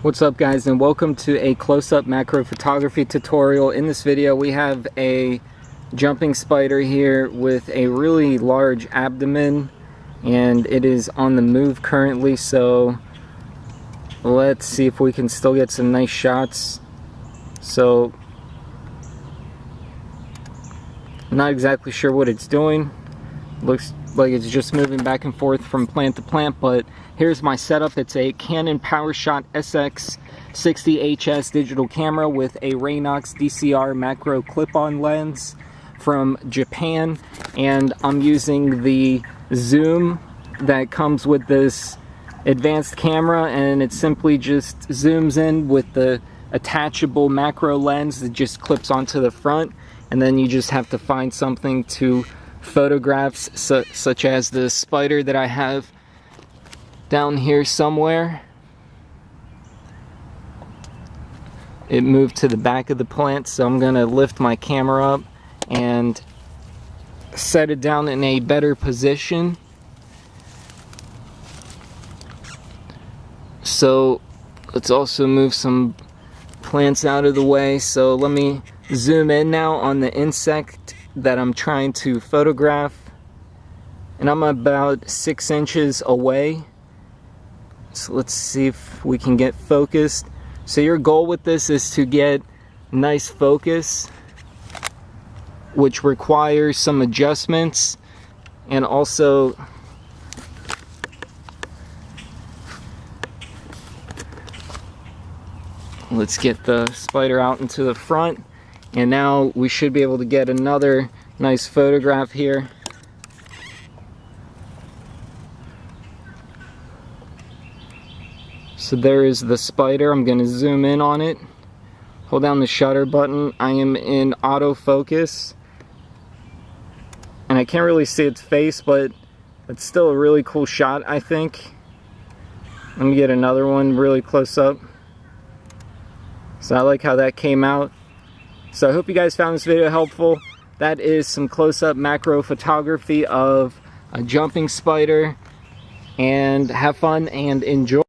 What's up guys, and welcome to a close-up macro photography tutorial. In this video we have a jumping spider here with a really large abdomen, and it is on the move currently, so let's see if we can still get some nice shots. So I'm not exactly sure what it's doing. Looks like it's just moving back and forth from plant to plant, but here's my setup. It's a Canon PowerShot SX60HS digital camera with a Raynox DCR macro clip-on lens from Japan, and I'm using the zoom that comes with this advanced camera, and it simply just zooms in with the attachable macro lens that just clips onto the front, and then you just have to find something to photograph, such as the spider that I have down here somewhere. It moved to the back of the plant, so I'm gonna lift my camera up and set it down in a better position. So let's also move some plants out of the way. So let me zoom in now on the insect that I'm trying to photograph, and I'm about 6 inches away. So let's see if we can get focused. So your goal with this is to get nice focus, which requires some adjustments, and also let's get the spider out into the front, and now we should be able to get another nice photograph here. So there is the spider. I'm going to zoom in on it. Hold down the shutter button. I am in autofocus, and I can't really see its face, but it's still a really cool shot, I think. Let me get another one really close up. So I like how that came out. So I hope you guys found this video helpful. That is some close-up macro photography of a jumping spider, and have fun and enjoy.